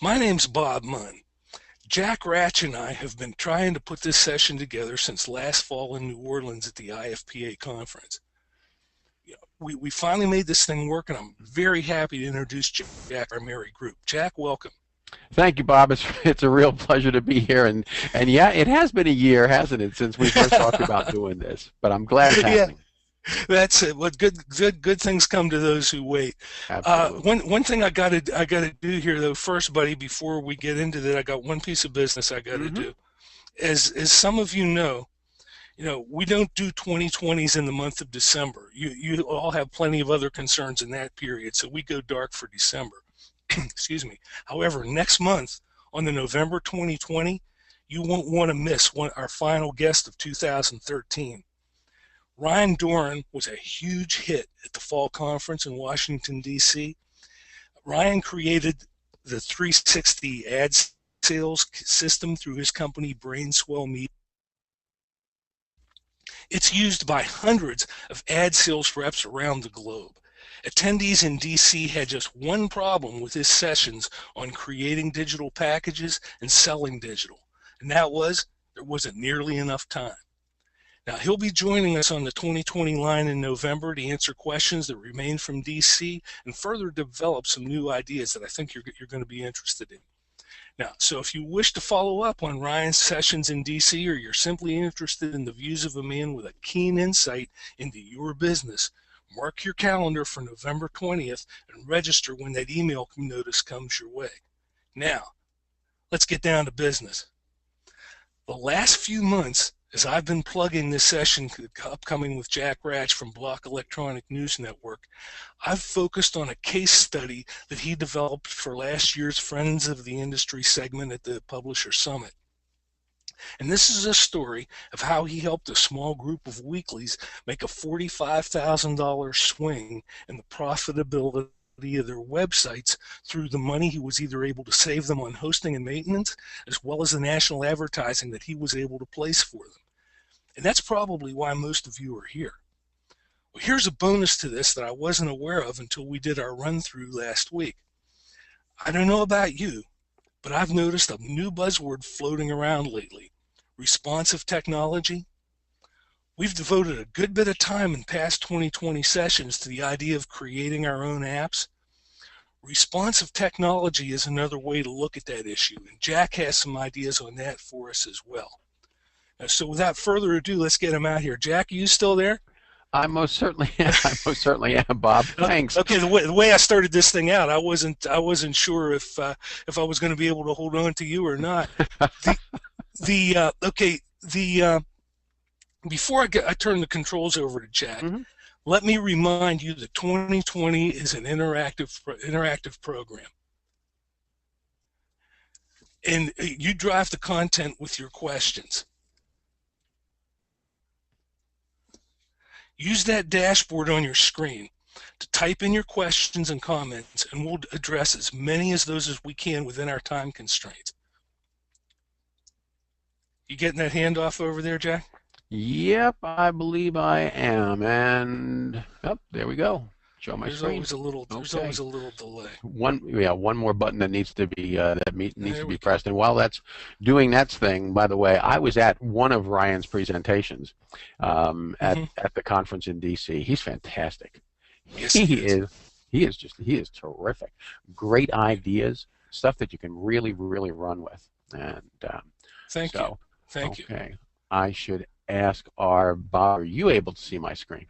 My name's Bob Munn. Jack Ratszch and I have been trying to put this session together since last fall in New Orleans at the IFPA conference. We finally made this thing work, and I'm very happy to introduce Jack, our merry group. Jack, welcome. Thank you, Bob. It's a real pleasure to be here, and yeah, it has been a year, hasn't it, since we first talked about doing this? But I'm glad it's Yeah, happening. that's it. What good things come to those who wait. Absolutely. One thing I gotta do here though first, buddy, before we get into that, I got one piece of business I gotta Hmm. do. As some of you know, we don't do 2020s in the month of December. You all have plenty of other concerns in that period, so we go dark for December. Excuse me. However, next month on the November 2020, you won't want to miss our final guest of 2013. Ryan Doran was a huge hit at the fall conference in Washington, D.C. Ryan created the 360 ad sales system through his company Brainswell Media. It's used by hundreds of ad sales reps around the globe. Attendees in DC had just one problem with his sessions on creating digital packages and selling digital, and that was there wasn't nearly enough time. Now, he'll be joining us on the 2020 line in November to answer questions that remain from DC and further develop some new ideas that I think you're going to be interested in. Now, so if you wish to follow up on Ryan's sessions in DC, or you're simply interested in the views of a man with a keen insight into your business, mark your calendar for November 20th and register when that email notice comes your way. Now, let's get down to business. The last few months, as I've been plugging this session upcoming with Jack Ratch from Block Electronic News Network, I've focused on a case study that he developed for last year's Friends of the Industry segment at the Publisher Summit. And this is a story of how he helped a small group of weeklies make a $45,000 swing in the profitability of their websites through the money he was either able to save them on hosting and maintenance, as well as the national advertising that he was able to place for them. And that's probably why most of you are here. Well, here's a bonus to this that I wasn't aware of until we did our run through last week. I don't know about you, but I've noticed a new buzzword floating around lately: responsive technology. We've devoted a good bit of time in past 2020 sessions to the idea of creating our own apps. Responsive technology is another way to look at that issue, and Jack has some ideas on that for us as well. So without further ado, let's get him out here. Jack, are you still there? I most certainly, I most certainly am, Bob. Thanks. Okay, the way I started this thing out, I wasn't sure if I was going to be able to hold on to you or not. The okay, the before I turn the controls over to Jack, Hmm. let me remind you that 2020 is an interactive program, and you drive the content with your questions. Use that dashboard on your screen to type in your questions and comments, and we'll address as many of those as we can within our time constraints. You getting that handoff over there, Jack? Yep, I believe I am. And oh, there we go. Show my There's screen. always a little there's Okay. always a little delay. One more button that needs to be needs to There be we go. pressed. And while that's doing that thing, by the way, I was at one of Ryan's presentations Hmm. at the conference in DC. He's fantastic. Yes, he He is. is he is terrific. Great ideas, stuff that you can really run with. And Thank you. so, Thank you. okay, I should ask our Bob. Are you able to see my screen?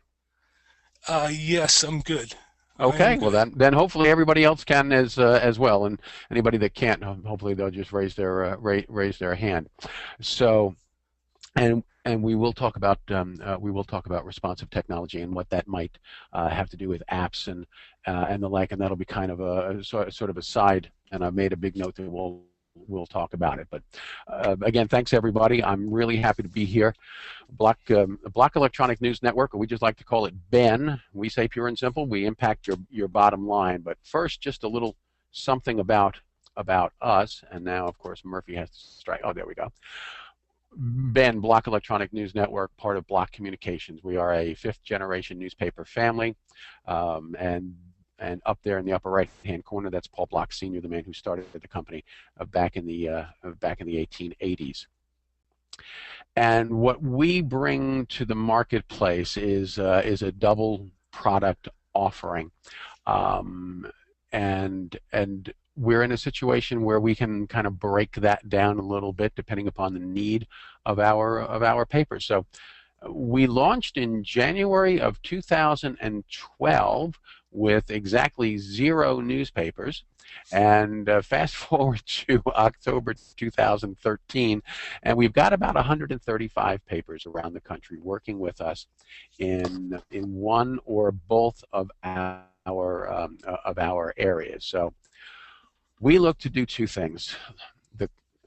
Yes, I'm good. I am Okay, well good. then hopefully everybody else can as well, and anybody that can't, hopefully they'll just raise their hand. So, and we will talk about responsive technology and what that might have to do with apps and the like, and that'll be kind of a sort of a side. And I've made a big note that we'll talk about it. But again, thanks everybody. I'm really happy to be here. Block Electronic News Network, or we just like to call it BEN. We say pure and simple. We impact your bottom line. But first, just a little something about us. And now, of course, Murphy has to strike. Oh, there we go. BEN, Block Electronic News Network, part of Block Communications. We are a fifth-generation newspaper family, and and up there in the upper right-hand corner, that's Paul Block Sr., the man who started the company back in the 1880s. And what we bring to the marketplace is a double product offering, and we're in a situation where we can kind of break that down a little bit depending upon the need of our papers. So we launched in January of 2012 with exactly 0 newspapers, and fast forward to October 2013, and we've got about 135 papers around the country working with us in one or both of our areas. So we look to do 2 things: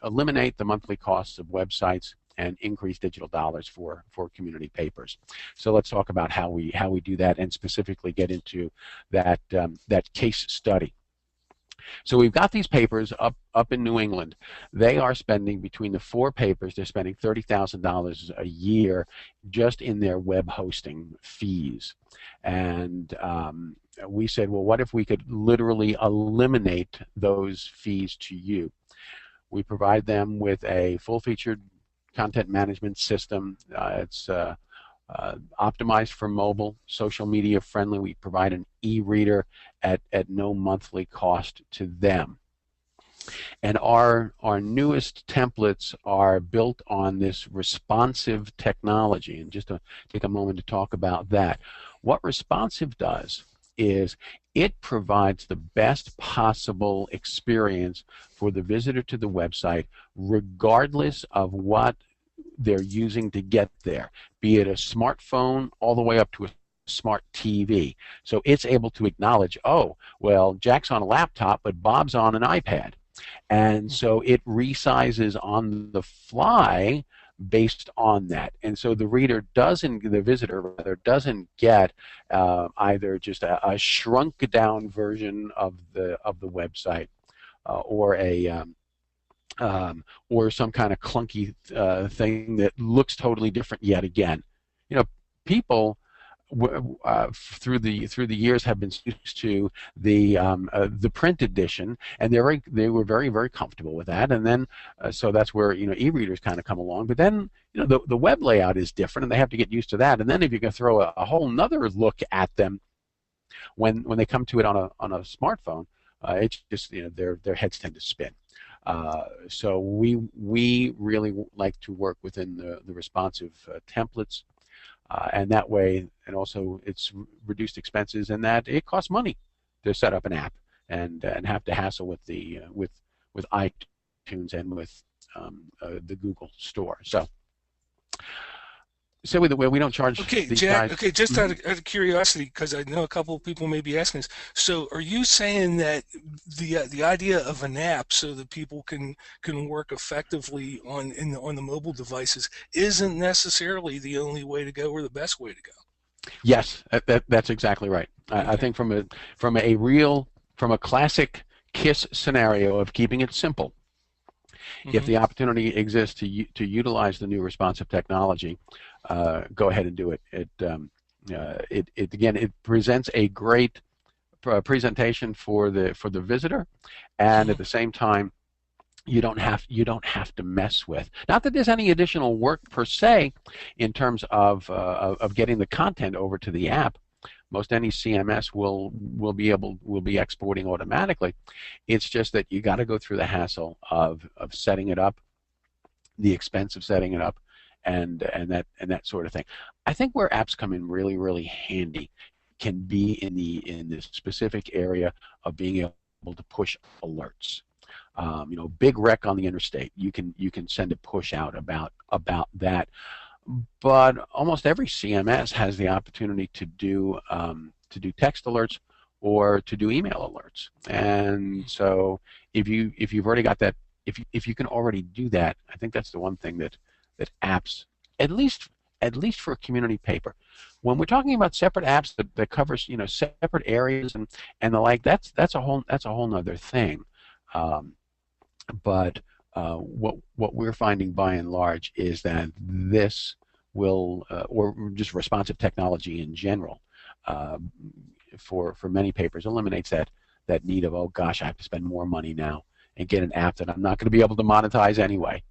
eliminate the monthly costs of websites and increase digital dollars for community papers. So let's talk about how we do that, and specifically get into that case study. So we've got these papers up in New England. They are spending, between the 4 papers, they're spending $30,000 a year just in their web hosting fees. And we said, well, what if we could literally eliminate those fees to you? We provide them with a full-featured content management system. It's optimized for mobile, social media friendly. We provide an e-reader at no monthly cost to them. And our newest templates are built on this responsive technology. And just to take a moment to talk about that, what responsive does is it provides the best possible experience for the visitor to the website, regardless of what they're using to get there, be it a smartphone all the way up to a smart TV. So it's able to acknowledge, oh, well, Jack's on a laptop, but Bob's on an iPad. And so it resizes on the fly based on that. And so the visitor rather doesn't get either just a shrunk down version of the website or some kind of clunky thing that looks totally different yet again. You know, people through the years have been used to the print edition, and they were very, very comfortable with that. And then so that's where e-readers kind of come along. But then the web layout is different, and they have to get used to that. And then if you can throw a whole nother look at them when they come to it on a smartphone, it's just their heads tend to spin. So we really like to work within the responsive templates, and that way, and also it's reduced expenses, and that it costs money to set up an app and have to hassle with with iTunes and with the Google Store. So we don't charge these Jack, guys. okay, just out of curiosity, because I know a couple of people may be asking this. So, are you saying that the idea of an app, so that people can work effectively on the mobile devices, isn't necessarily the only way to go or the best way to go? Yes, that's exactly right. Okay. I think from a classic KISS scenario of keeping it simple, if the opportunity exists to utilize the new responsive technology, go ahead and do it. It presents a great presentation for the visitor, and at the same time, you don't have to mess with. Not that there's any additional work per se in terms of getting the content over to the app. Most any CMS will be exporting automatically. It's just that you got to go through the hassle of setting it up, the expense of setting it up, and that sort of thing. I think where apps come in really, really handy can be in the specific area of being able to push alerts. Big wreck on the interstate. You can send a push out about that. But almost every CMS has the opportunity to do text alerts or to do email alerts. And so if you've already got that, if you can already do that, I think that's the one thing that apps, at least for a community paper, when we're talking about separate apps that covers separate areas and the like, that's a whole nother thing. But what we're finding by and large is that this will, or just responsive technology in general, for many papers, eliminates that need of, oh gosh, I have to spend more money now and get an app that I'm not going to be able to monetize anyway.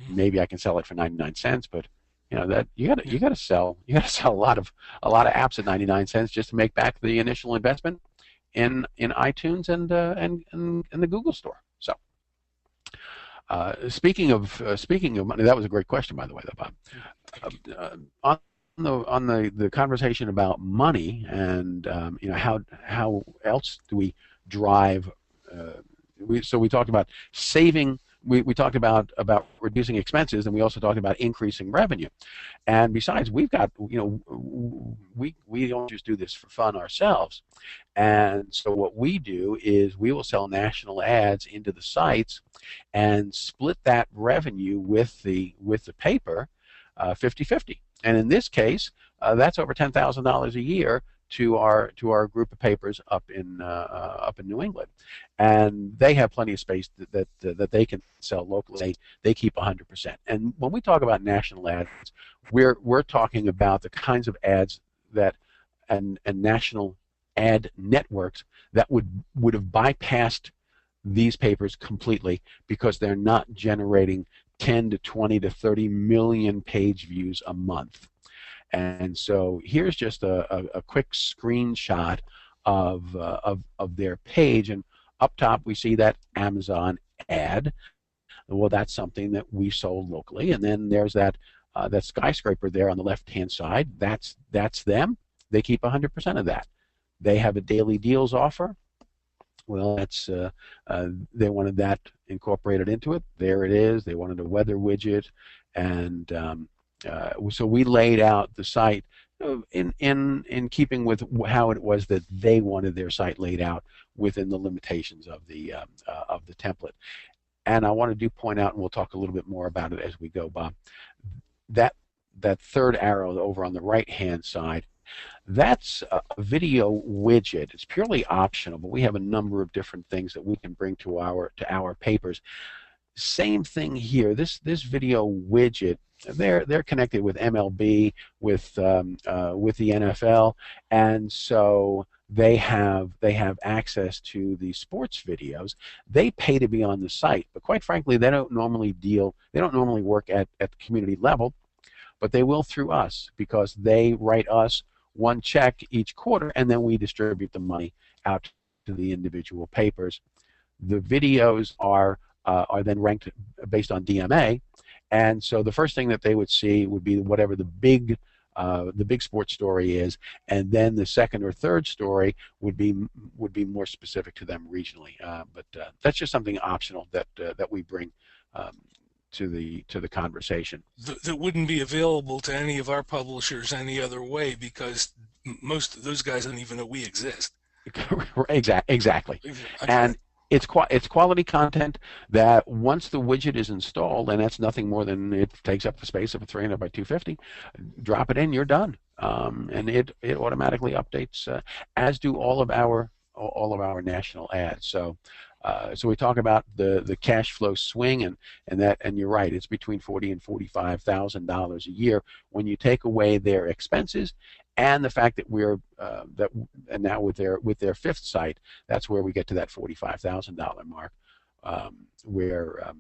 Maybe I can sell it for 99 cents, but that Yeah. you got to sell a lot of apps at 99 cents just to make back the initial investment in iTunes and the Google Store. So speaking of money, that was a great question, by the way, though, Bob. Thank you. On the conversation about money and how else do we drive? We talked about saving. We talked about reducing expenses, and we also talked about increasing revenue. And besides, we've got we don't just do this for fun ourselves. And so what we do is we will sell national ads into the sites and split that revenue with the paper 50-50. And in this case, that's over $10,000 a year to our group of papers up in New England, and they have plenty of space that they can sell locally. They keep 100%. And when we talk about national ads, we're talking about the kinds of ads that and national ad networks that would have bypassed these papers completely because they're not generating 10 to 20 to 30 million page views a month. And so here's just a quick screenshot of their page, and up top we see that Amazon ad. Well, that's something that we sold locally, and then there's that skyscraper there on the left-hand side. That's them. They keep 100% of that. They have a daily deals offer. Well, that's they wanted that incorporated into it. There it is. They wanted a weather widget, and so we laid out the site in keeping with how it was that they wanted their site laid out within the limitations of the template. And I want to point out, and we'll talk a little bit more about it as we go, Bob. That third arrow over on the right-hand side, that's a video widget. It's purely optional, but we have a number of different things that we can bring to our papers. Same thing here. This video widget, they're connected with MLB, with the NFL, and so they have access to the sports videos. They pay to be on the site, but quite frankly, they don't normally work at the community level, but they will through us because they write us one check each quarter, and then we distribute the money out to the individual papers. The videos are then ranked based on DMA, and so the first thing that they would see would be whatever the big sports story is, and then the second or third story would be more specific to them regionally. But that's just something optional that we bring to the conversation. That wouldn't be available to any of our publishers any other way because most of those guys don't even know we exist. Exactly. And it's quality content that once the widget is installed, and that's nothing more than it takes up the space of a 300 by 250, drop it in, you're done, and it automatically updates, as do all of our national ads. So we talk about the cash flow swing, and you're right, it's between $40,000 and $45,000 a year when you take away their expenses, and the fact that and now with their fifth site, that's where we get to that $45,000 mark, where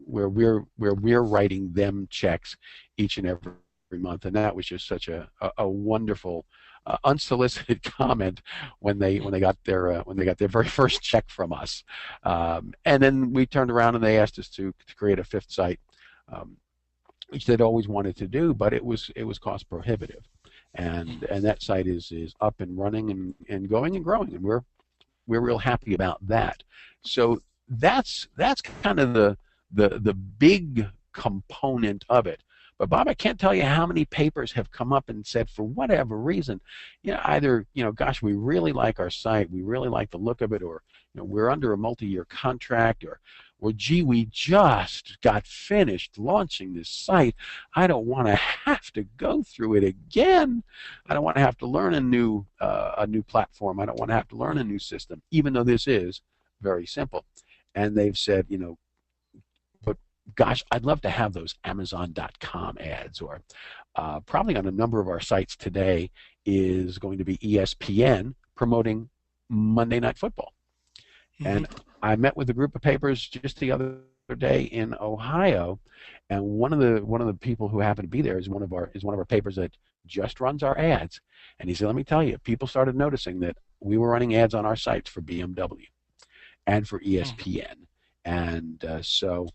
we're writing them checks each and every month, and that was just such a wonderful unsolicited comment when they got their very first check from us, and then we turned around and they asked us to create a fifth site, which they'd always wanted to do, but it was cost prohibitive, and that site is up and running and going and growing, and we're real happy about that. So that's kind of the big component of it. But Bob, I can't tell you how many papers have come up and said, for whatever reason, either gosh, we really like our site, we really like the look of it, or we're under a multi-year contract, or gee, we just got finished launching this site. I don't want to have to go through it again. I don't want to have to learn a new platform. I don't want to have to learn a new system, even though this is very simple. And they've said, but gosh, I'd love to have those Amazon.com ads, or probably on a number of our sites today is going to be ESPN promoting Monday Night Football. Mm-hmm. And I met with a group of papers just the other day in Ohio, and one of the people who happened to be there is one of our papers that just runs our ads. And he said, let me tell you, people started noticing that we were running ads on our sites for BMW and for Mm-hmm. ESPN. And so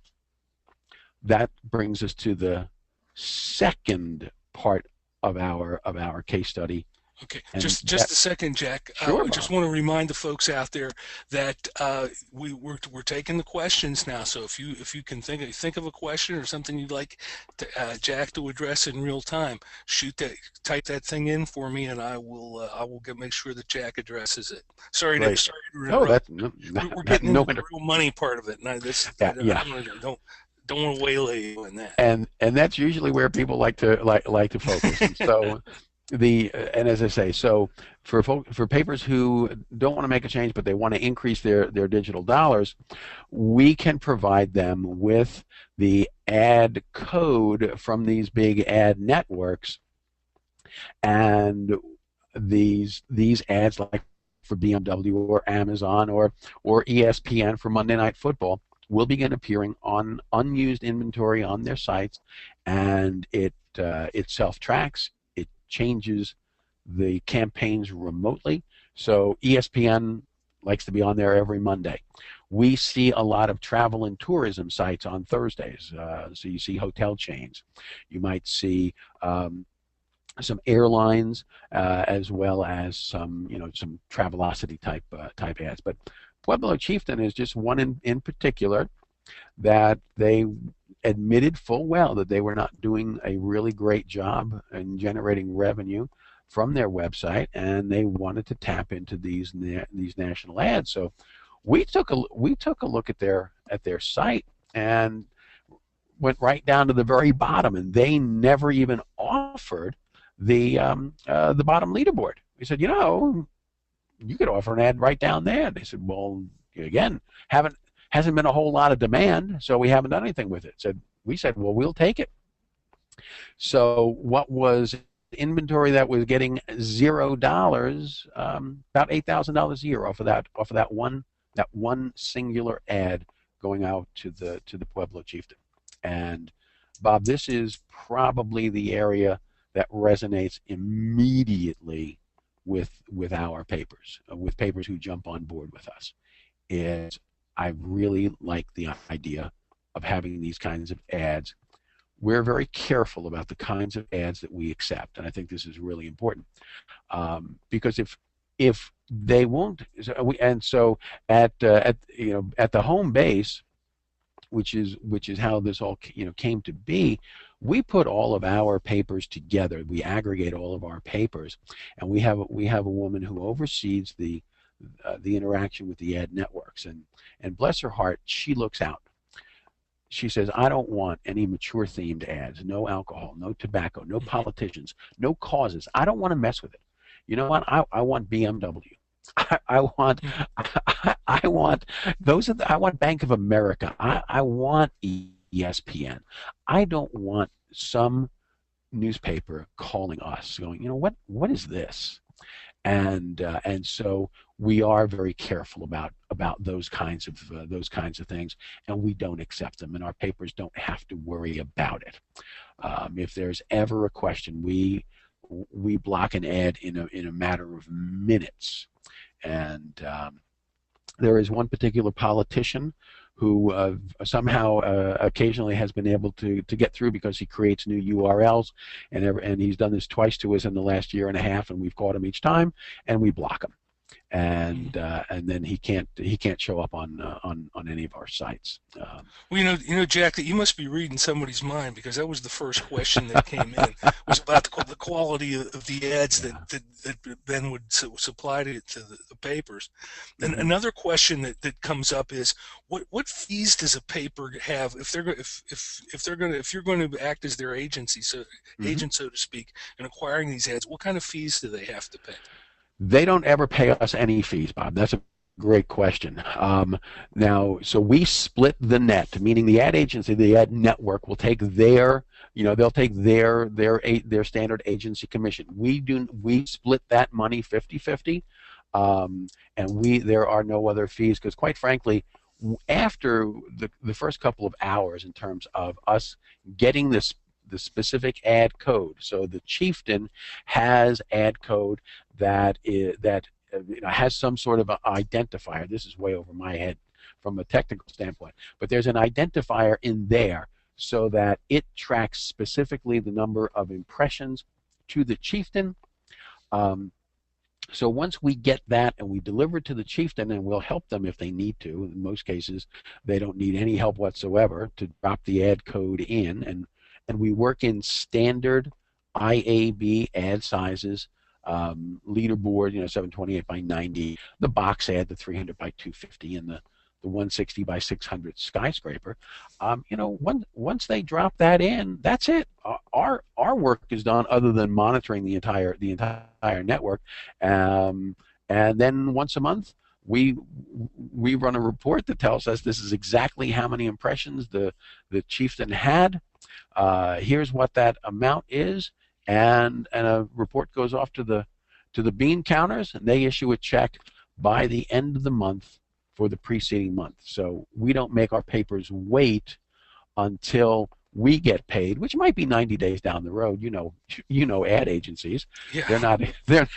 that brings us to the second part of our case study. Okay, And just that, a second, Jack. sure, I just Bob. want to remind the folks out there that we're taking the questions now. So if you can think of a question or something you'd like Jack to address in real time, type that thing in for me, and I will make sure that Jack addresses it. Great. Sorry to No, interrupt. that's no, We're getting no into the inter- real money part of it, and I yeah, yeah. don't want to waylay you in that. And that's usually where people like to focus. And so and as I say, so for papers who don't want to make a change but they want to increase their digital dollars, we can provide them with the ad code from these big ad networks, and these ads, like for BMW or Amazon or ESPN for Monday Night Football, will begin appearing on unused inventory on their sites, and it self-tracks. It changes the campaigns remotely. So ESPN likes to be on there every Monday. We see a lot of travel and tourism sites on Thursdays. So you see hotel chains. You might see some airlines, as well as some Travelocity type ads. But Pueblo Chieftain is just one in particular that they admitted full well that they were not doing a really great job in generating revenue from their website, and they wanted to tap into these national ads. So we took a look at their site and went right down to the very bottom, and they never even offered the bottom leaderboard. We said, you could offer an ad right down there. They said, well, again, hasn't been a whole lot of demand, so we haven't done anything with it. We said, well, we'll take it. So what was inventory that was getting $0, about $8,000 a year off of that one singular ad going out to the Pueblo Chieftain. And Bob, this is probably the area that resonates immediately with our papers, with papers who jump on board with us. Is I really like the idea of having these kinds of ads. We're very careful about the kinds of ads that we accept, and I think this is really important, because if they won't, so at the home base, which is how this all came to be. We put all of our papers together. We aggregate all of our papers, and we have a woman who oversees the interaction with the ad networks, and bless her heart, she looks out. She says, I don't want any mature themed ads, no alcohol, no tobacco, no politicians, no causes. I don't want to mess with it. You know what? I want BMW. I want I want I want Bank of America. I want ESPN. I don't want some newspaper calling us going, what is this? And so we are very careful about those kinds of things, and we don't accept them, and our papers don't have to worry about it. If there's ever a question, we block an ad in a matter of minutes. And there is one particular politician who somehow occasionally has been able to get through because he creates new URLs, and he's done this twice to us in the last year and a half, and we've caught him each time, and we block him, and then he can't show up on any of our sites. Well, Jack, that you must be reading somebody's mind, because that was the first question that came in, was about the quality of the ads Yeah. that Ben would supply to the papers. And Mm-hmm. another question that comes up is, what fees does a paper have if you're going to act as their agency, Mm-hmm. agent, so to speak, in acquiring these ads? What kind of fees do they have to pay? They don't ever pay us any fees, Bob. That's a great question. Now, so we split the net, meaning the ad agency, the ad network, will take their they'll take their standard agency commission. We split that money 50-50, and there are no other fees, because quite frankly, after the first couple of hours, in terms of us getting the specific ad code. So the chieftain has ad code that has some sort of an identifier. This is way over my head from a technical standpoint, but there's an identifier in there so that it tracks specifically the number of impressions to the chieftain. So once we get that and we deliver it to the chieftain, and we'll help them if they need to. In most cases, they don't need any help whatsoever to drop the ad code in, and we work in standard IAB ad sizes, leaderboard, 728 by 90, the box ad, the 300 by 250, and the 160 by 600 skyscraper. Once they drop that in, that's it. Our work is done, other than monitoring the entire network. And then once a month, we run a report that tells us this is exactly how many impressions the chieftain had. Here's what that amount is, and a report goes off to the bean counters, and they issue a check by the end of the month for the preceding month. So we don't make our papers wait until we get paid, which might be 90 days down the road. Ad agencies. Yeah. They're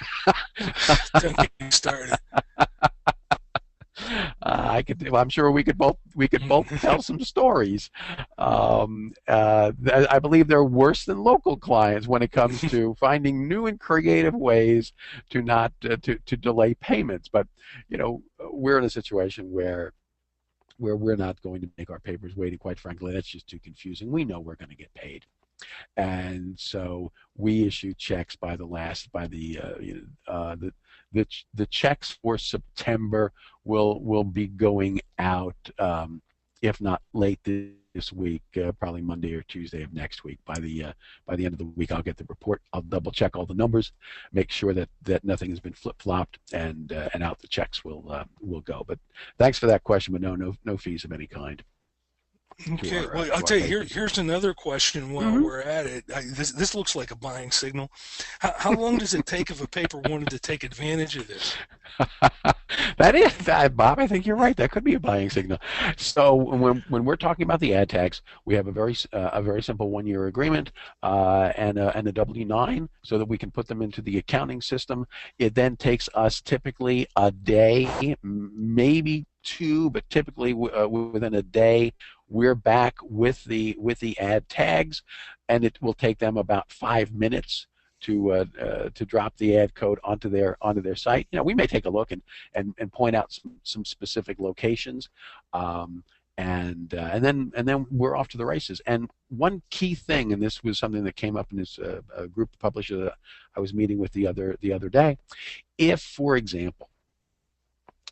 Don't get me started. I'm sure we could both tell some stories. I believe they're worse than local clients when it comes to finding new and creative ways to not to delay payments. But we're in a situation where we're not going to make our papers wait. And quite frankly, that's just too confusing. We know we're going to get paid, and so we issue checks by the checks for September will be going out, if not late this week, probably Monday or Tuesday of next week. By the end of the week, I'll get the report. I'll double check all the numbers, make sure that nothing has been flip-flopped, and out the checks will go. But thanks for that question, but no fees of any kind. Okay, well, I'll tell you, here's another question while we're at it. This looks like a buying signal. How long does it take if a paper wanted to take advantage of this? That is, Bob, I think you're right. That could be a buying signal. So when we're talking about the ad tags, we have a very simple 1-year agreement and a W-9, so that we can put them into the accounting system. It then takes us typically a day, maybe 2, but typically within a day, we're back with the ad tags, and it will take them about 5 minutes to drop the ad code onto their site. We may take a look and point out some specific locations, and then we're off to the races. And one key thing, and this was something that came up in this group of publishers that I was meeting with the other day, if, for example,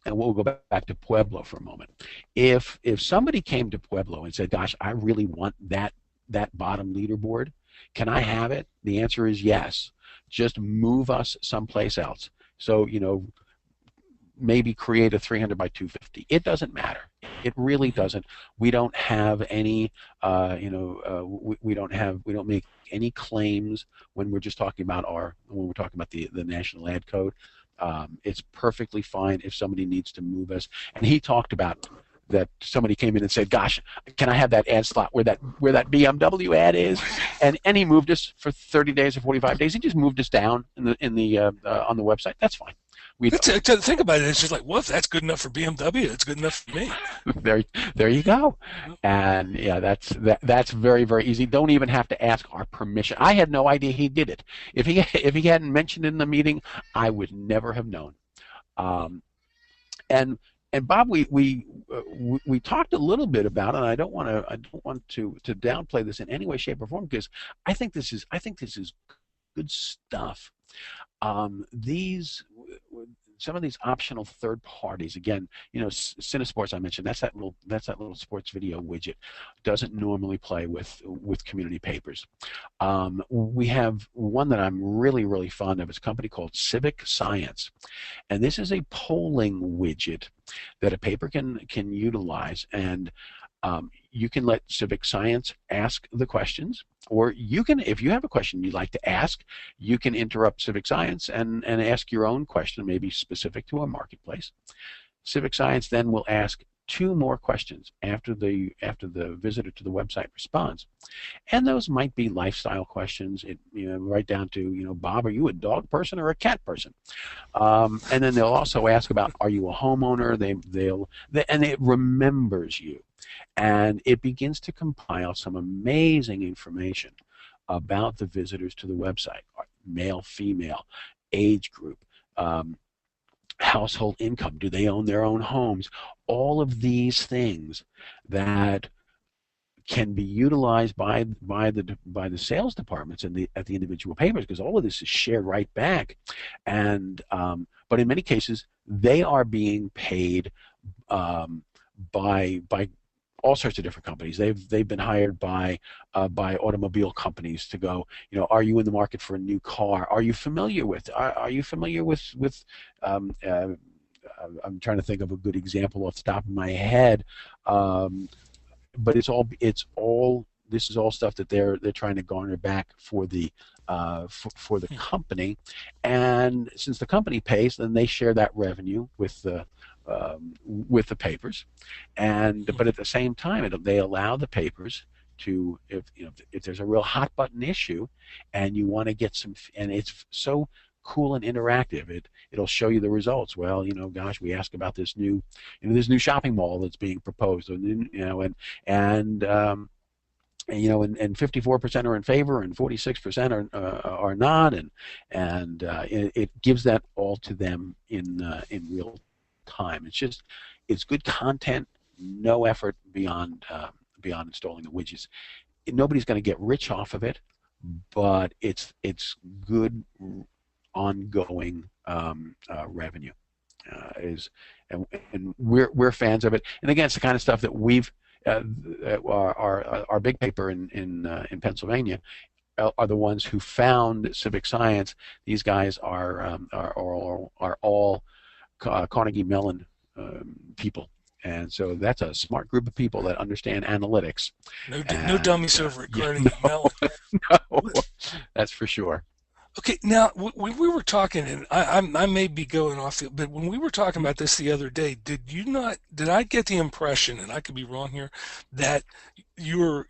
and we'll go back to Pueblo for a moment. If somebody came to Pueblo and said, "Gosh, I really want that bottom leaderboard. Can I have it?" The answer is yes. Just move us someplace else. So maybe create a 300 by 250. It doesn't matter. It really doesn't. We don't have any. We don't make any claims when we're just talking about the national ad code. It's perfectly fine if somebody needs to move us. And he talked about that somebody came in and said, "Gosh, can I have that ad slot where that BMW ad is?" And he moved us for 30 days or 45 days. He just moved us down on the website. That's fine. To think about it, it's just like, well, if that's good enough for BMW, it's good enough for me. There you go. And yeah, that's very, very easy. Don't even have to ask our permission. I had no idea he did it. If he hadn't mentioned it in the meeting, I would never have known. And Bob, we talked a little bit about it, and I don't want to downplay this in any way, shape, or form, because I think this is good stuff. Some of these optional third parties, again, Cinesports I mentioned, that's that little sports video widget, doesn't normally play with community papers. We have one that I'm really, really fond of. It's a company called Civic Science, and this is a polling widget that a paper can utilize, and you can let Civic Science ask the questions, or you can, if you have a question you'd like to ask, you can interrupt Civic Science and ask your own question, maybe specific to a marketplace. Civic Science then will ask two more questions after the visitor to the website responds, and those might be lifestyle questions. Right down to, Bob, are you a dog person or a cat person? And then they'll also ask about, are you a homeowner? And it remembers you, and it begins to compile some amazing information about the visitors to the website: male, female, age group, household income, do they own their own homes? All of these things that can be utilized by the sales departments at the individual papers, because all of this is shared right back. And but in many cases they are being paid by all sorts of different companies. They've been hired by automobile companies to go, are you in the market for a new car? Are you familiar with I'm trying to think of a good example off the top of my head. But this is all stuff that they're trying to garner back for the company, and since the company pays, then they share that revenue with the papers, but at the same time they allow the papers to, if there's a real hot button issue and you want to get some, and it's so cool and interactive, it'll show you the results. Well, gosh, we asked about this new shopping mall that's being proposed, and 54% are in favor and 46% are not, and it gives that all to them in real time. It's good content, no effort beyond installing the widgets. Nobody's going to get rich off of it, but it's good ongoing revenue. And we're fans of it. And again, it's the kind of stuff that we've our big paper in Pennsylvania are the ones who found Civic Science. These guys are all Carnegie Mellon people, and so that's a smart group of people that understand analytics. No dummies over at Carnegie Mellon. No, that's for sure. Okay, now when we were talking, and I may be going off, but when we were talking about this the other day, did I get the impression, and I could be wrong here, that your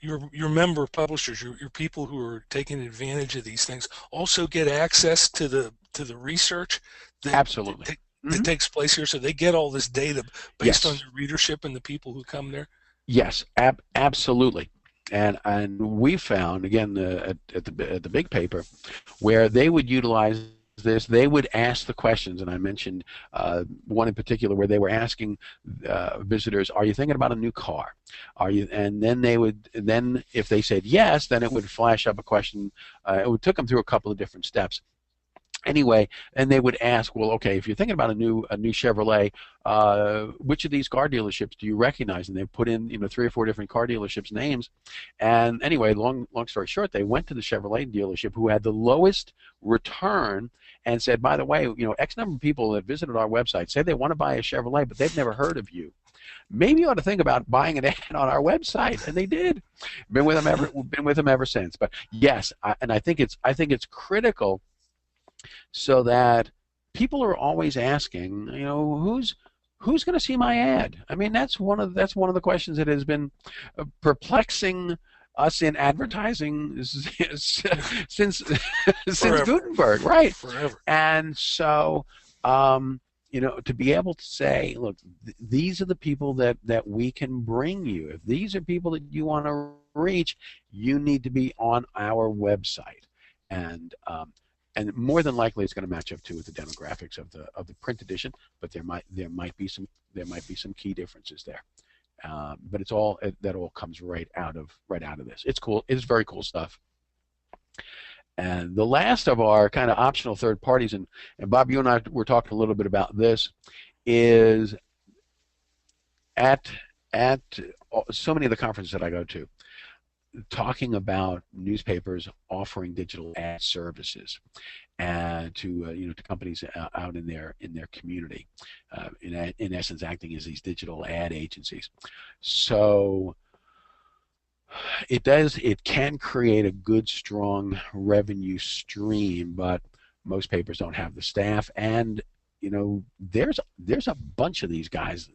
member publishers, your people who are taking advantage of these things, also get access to the research that Absolutely. that takes place here, so they get all this data based on Yes. the readership and the people who come there? Yes, absolutely. And we found, again, at the big paper, where they would utilize this, they would ask the questions, and I mentioned one in particular where they were asking visitors, "Are you thinking about a new car? Are you?" And then if they said yes, then it would flash up a question. It took them through a couple of different steps. Anyway, and they would ask, well, okay, if you're thinking about a new Chevrolet, which of these car dealerships do you recognize? And they put in 3 or 4 different car dealerships names. And anyway, long story short, they went to the Chevrolet dealership who had the lowest return and said, by the way, X number of people that visited our website say they want to buy a Chevrolet, but they've never heard of you. Maybe you ought to think about buying an ad on our website, and they did. Been with them ever since. But yes, I think it's critical, so that people are always asking, who's going to see my ad? I mean, that's one of the questions that has been perplexing us in advertising since Gutenberg, right? Forever. And so, to be able to say, look, these are the people that we can bring you. If these are people that you want to reach, you need to be on our website. And more than likely, it's going to match up with the demographics of the print edition, but there might be some key differences there. But that all comes right out of this. It's cool. It's very cool stuff. And the last of our kind of optional third parties, and Bob, you and I were talking a little bit about this, is at so many of the conferences that I go to, talking about newspapers offering digital ad services and to companies out in their community, in essence acting as these digital ad agencies. So It does. It can create a good, strong revenue stream, but most papers don't have the staff, and there's a bunch of these guys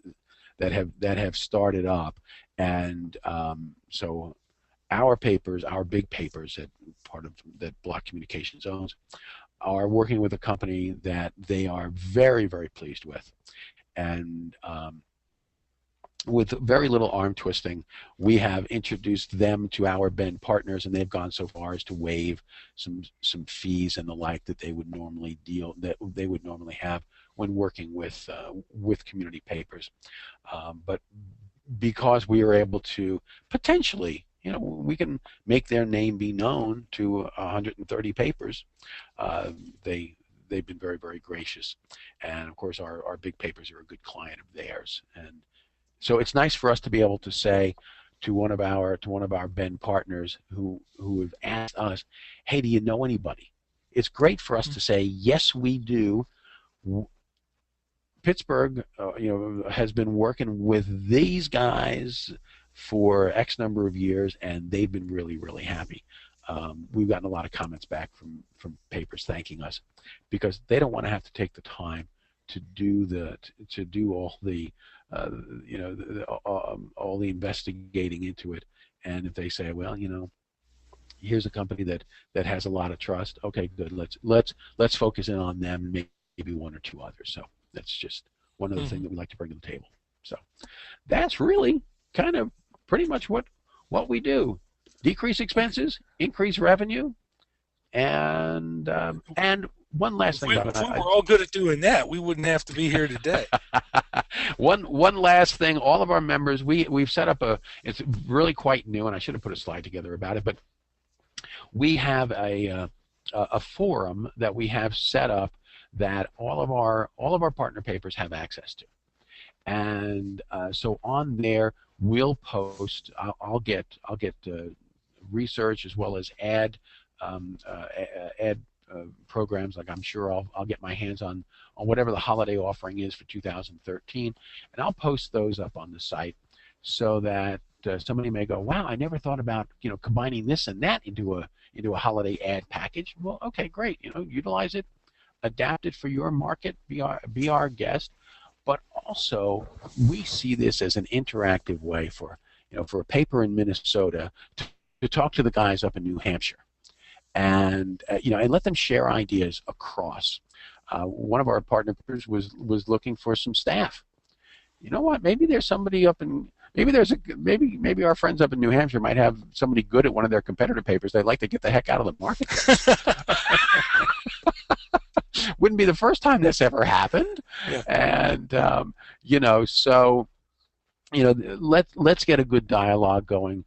that have started up, and so our papers, our big papers that part of that Block Communications owns, are working with a company that they are very, very pleased with, and with very little arm twisting, we have introduced them to our Ben partners, and they've gone so far as to waive some fees and the like that they would normally have when working with community papers. But because we are able to potentially, we can make their name be known to 130 papers. Uh, they they've been very, very gracious, and of course our big papers are a good client of theirs, and so it's nice for us to be able to say to one of our Ben partners who have asked us, hey, do you know anybody? It's great for us to say, yes, we do. Pittsburgh, has been working with these guys for X number of years, and they've been really, really happy. We've gotten a lot of comments back from papers thanking us because they don't want to have to take the time to do all the all the investigating into it. And if they say, well, here's a company that has a lot of trust. Okay, good. Let's focus in on them and maybe one or two others. So that's just one other thing that we like to bring to the table. So that's really kind of pretty much what we do. Decrease expenses, increase revenue, and one last thing, Bob. If we were all good at doing that, we wouldn't have to be here today. One last thing. All of our members, we've set up it's really quite new, and I should have put a slide together about it, but we have a forum that we have set up that all of our partner papers have access to, and so on there we'll post. I'll get research as well as ad programs. Like I'm sure I'll get my hands on whatever the holiday offering is for 2013, and I'll post those up on the site so that somebody may go, wow, I never thought about combining this and that into a holiday ad package. Well, okay, great. Utilize it, adapt it for your market, be our guest. But also, we see this as an interactive way for a paper in Minnesota to talk to the guys up in New Hampshire, and and let them share ideas across. One of our partners was looking for some staff. You know what? Maybe there's somebody up in maybe our friends up in New Hampshire might have somebody good at one of their competitor papers. They'd like to get the heck out of the market. Wouldn't be the first time this ever happened. Yeah. And so let's get a good dialogue going.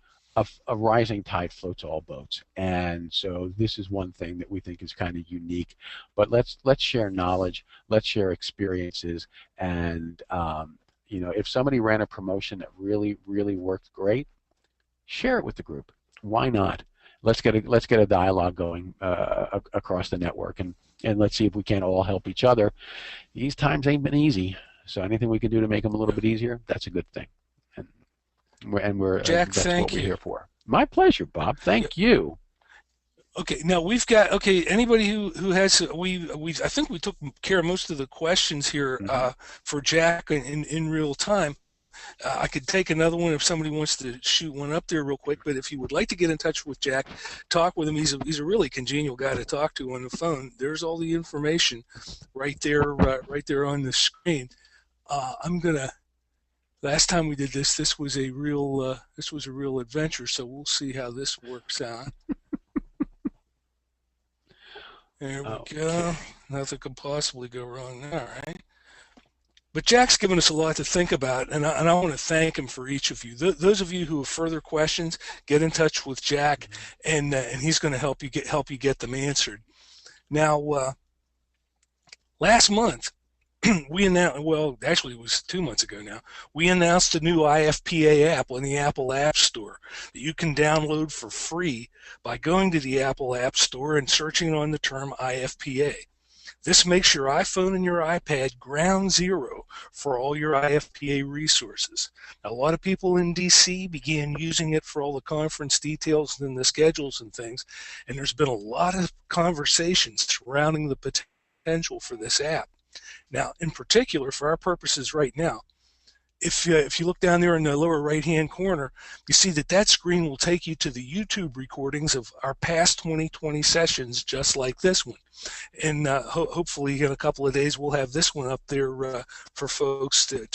A rising tide floats all boats, and so this is one thing that we think is kind of unique. But let's share knowledge, let's share experiences, and if somebody ran a promotion that really, really worked great, share it with the group. Why not? Let's get a dialogue going across the network, and let's see if we can't all help each other. These times ain't been easy, so anything we can do to make them a little bit easier, that's a good thing. Jack, that's thank what we're you. here for. My pleasure, Bob. Thank you. Okay, now we've got anybody who has I think we took care of most of the questions here for Jack in real time. I could take another one if somebody wants to shoot one up there real quick. But if you would like to get in touch with Jack, talk with him. He's a really congenial guy to talk to on the phone. There's all the information right there on the screen. I'm gonna. Last time we did this was a real adventure. So we'll see how this works out. There we go. Nothing could possibly go wrong there, right? But Jack's given us a lot to think about, and I want to thank him for each of you. Those of you who have further questions, get in touch with Jack, and he's going to help you get them answered. Now, last month we announced, well, actually it was 2 months ago now, we announced a new IFPA app on the Apple App Store that you can download for free by going to the Apple App Store and searching on the term IFPA. This makes your iPhone and your iPad ground zero for all your IFPA resources. Now, a lot of people in DC began using it for all the conference details and the schedules and things, and there's been a lot of conversations surrounding the potential for this app. Now, in particular, for our purposes right now, if you look down there in the lower right-hand corner, you see that screen will take you to the YouTube recordings of our past 2020 sessions, just like this one. And hopefully in a couple of days, we'll have this one up there for folks to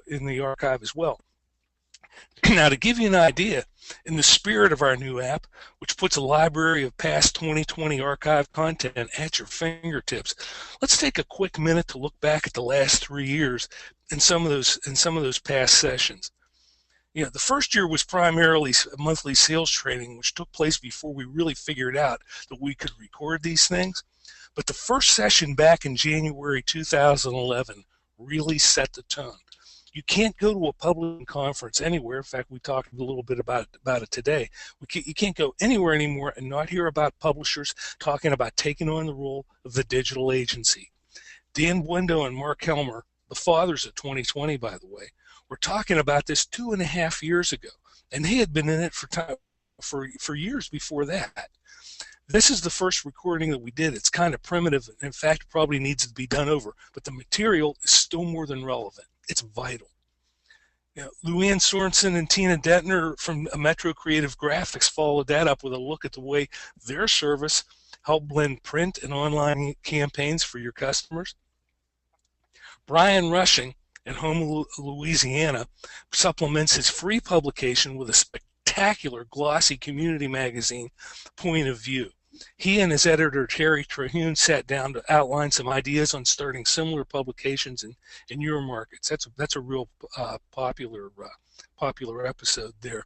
in the archive as well. Now, to give you an idea, in the spirit of our new app, which puts a library of past 2020 archived content at your fingertips, let's take a quick minute to look back at the last 3 years in some of those past sessions. You know, the first year was primarily monthly sales training, which took place before we really figured out that we could record these things. But the first session back in January 2011 really set the tone. You can't go to a public conference anywhere. In fact, we talked a little bit about it today. You can't go anywhere anymore and not hear about publishers talking about taking on the role of the digital agency. Dan Buendo and Mark Helmer, the fathers of 2020, by the way, were talking about this 2.5 years ago, and they had been in it for years before that. This is the first recording that we did. It's kind of primitive. In fact, it probably needs to be done over, but the material is still more than relevant. It's vital. You know, Luann Sorensen and Tina Detner from Metro Creative Graphics followed that up with a look at the way their service helped blend print and online campaigns for your customers. Brian Rushing in Houma, Louisiana, supplements his free publication with a spectacular glossy community magazine, Point of View. He and his editor, Terry Trahune, sat down to outline some ideas on starting similar publications in your markets. That's a real popular episode there.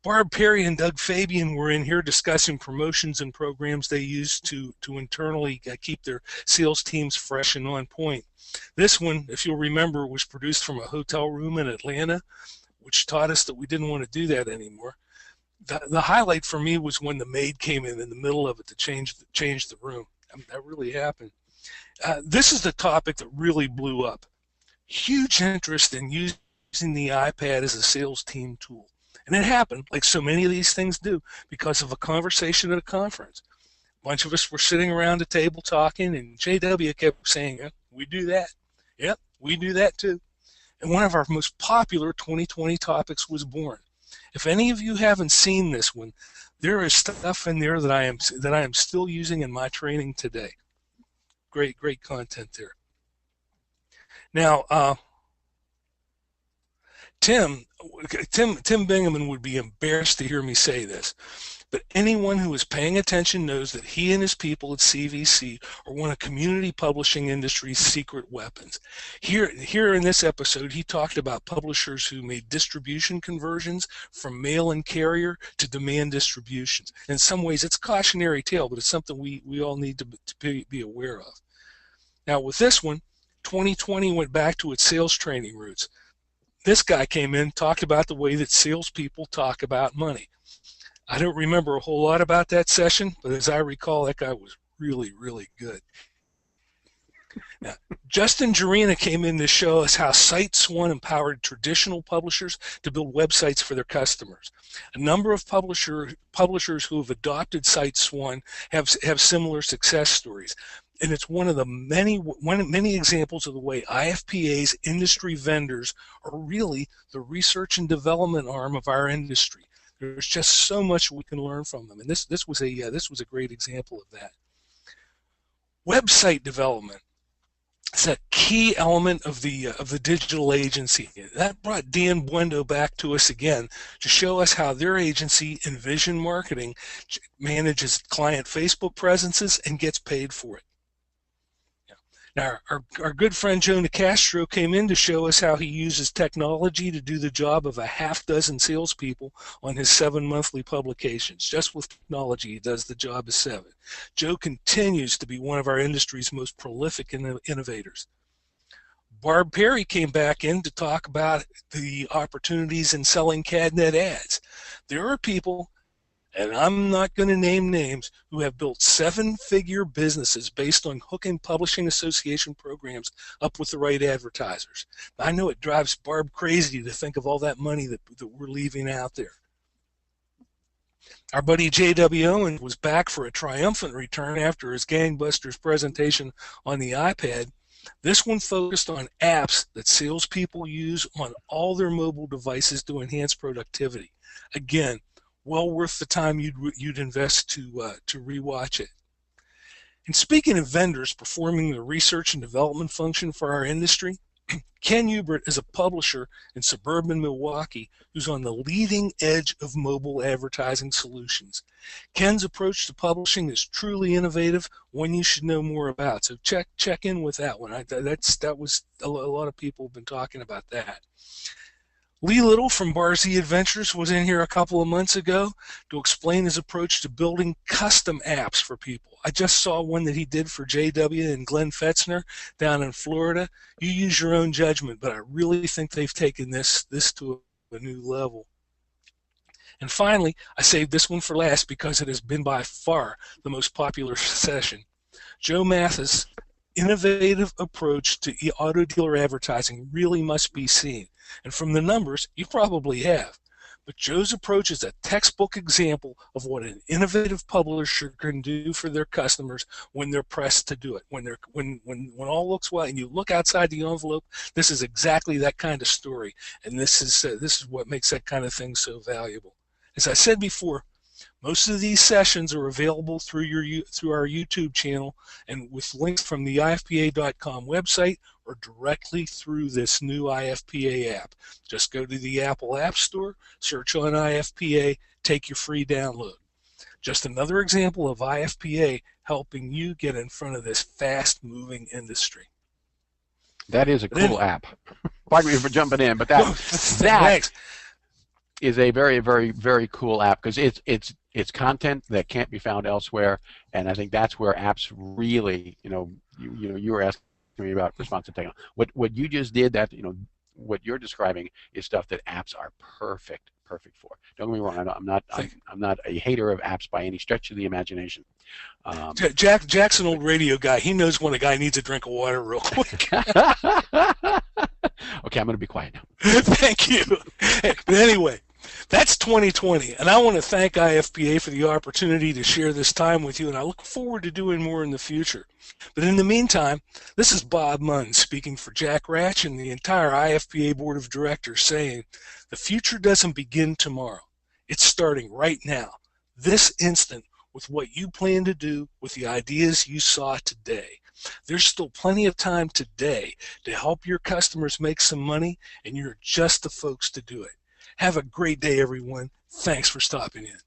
Barb Perry and Doug Fabian were in here discussing promotions and programs they use to internally keep their sales teams fresh and on point. This one, if you'll remember, was produced from a hotel room in Atlanta, which taught us that we didn't want to do that anymore. The highlight for me was when the maid came in the middle of it to change the room. I mean, that really happened. This is the topic that really blew up. Huge interest in using the iPad as a sales team tool. And it happened, like so many of these things do, because of a conversation at a conference. A bunch of us were sitting around a table talking, and JW kept saying, we do that. Yep, we do that too. And one of our most popular 2020 topics was born. If any of you haven't seen this one, there is stuff in there that I am still using in my training today. Great content there. Now, Tim Bingaman would be embarrassed to hear me say this, but anyone who is paying attention knows that he and his people at CVC are one of community publishing industry's secret weapons. Here in this episode, he talked about publishers who made distribution conversions from mail and carrier to demand distributions. In some ways, it's a cautionary tale, but it's something we all need to be aware of. Now, with this one, 2020 went back to its sales training roots. This guy came in, talked about the way that salespeople talk about money. I don't remember a whole lot about that session, but as I recall, that guy was really good. Now, Justin Jarina came in to show us how SiteSwan empowered traditional publishers to build websites for their customers. A number of publishers who have adopted SiteSwan have similar success stories. And it's one of the many examples of the way IFPA's industry vendors are really the research and development arm of our industry. There's just so much we can learn from them, and this was a great example of that. Website development is a key element of the digital agency. That brought Dan Buendo back to us again to show us how their agency, Envision Marketing, manages client Facebook presences and gets paid for it. Now, our good friend Joe Nicastro came in to show us how he uses technology to do the job of a half dozen salespeople on his 7 monthly publications. Just with technology, he does the job of 7. Joe continues to be one of our industry's most prolific innovators. Barb Perry came back in to talk about the opportunities in selling CADNet ads. There are people and I'm not going to name names, who have built seven-figure businesses based on hooking publishing association programs up with the right advertisers. I know it drives Barb crazy to think of all that money that we're leaving out there. Our buddy J.W. Owen was back for a triumphant return after his gangbusters presentation on the iPad. This one focused on apps that salespeople use on all their mobile devices to enhance productivity. Again, well worth the time you'd invest to rewatch it. And speaking of vendors performing the research and development function for our industry, Ken Hubert is a publisher in suburban Milwaukee who's on the leading edge of mobile advertising solutions. Ken's approach to publishing is truly innovative, one you should know more about. So check in with that one. That was a lot of people have been talking about that. Lee Little from Bar Z Adventures was in here a couple of months ago to explain his approach to building custom apps for people. I just saw one that he did for JW and Glenn Fetzner down in Florida. You use your own judgment, but I really think they've taken this to a new level. And finally, I saved this one for last because it has been by far the most popular session. Joe Mathis' innovative approach to auto dealer advertising really must be seen. And from the numbers, you probably have. But Joe's approach is a textbook example of what an innovative publisher can do for their customers when they're pressed to do it. When all looks well and you look outside the envelope, this is exactly that kind of story. And this is what makes that kind of thing so valuable. As I said before, most of these sessions are available through our YouTube channel and with links from the ifpa.com website or directly through this new IFPA app. Just go to the Apple App Store, search on IFPA, take your free download. Just another example of IFPA helping you get in front of this fast-moving industry. That is a cool app. Pardon me for jumping in, but that is a very, very, very cool app because it's content that can't be found elsewhere, and I think that's where apps really, you were asking me about responsive technology. What you just did, that what you're describing is stuff that apps are perfect for. Don't get me wrong. I'm not a hater of apps by any stretch of the imagination. Jack's an old radio guy. He knows when a guy needs a drink of water real quick. Okay, I'm going to be quiet now. Thank you. But anyway, that's 2020, and I want to thank IFPA for the opportunity to share this time with you, and I look forward to doing more in the future. But in the meantime, this is Bob Munn speaking for Jack Ratszch and the entire IFPA Board of Directors saying, the future doesn't begin tomorrow. It's starting right now, this instant, with what you plan to do with the ideas you saw today. There's still plenty of time today to help your customers make some money, and you're just the folks to do it. Have a great day, everyone. Thanks for stopping in.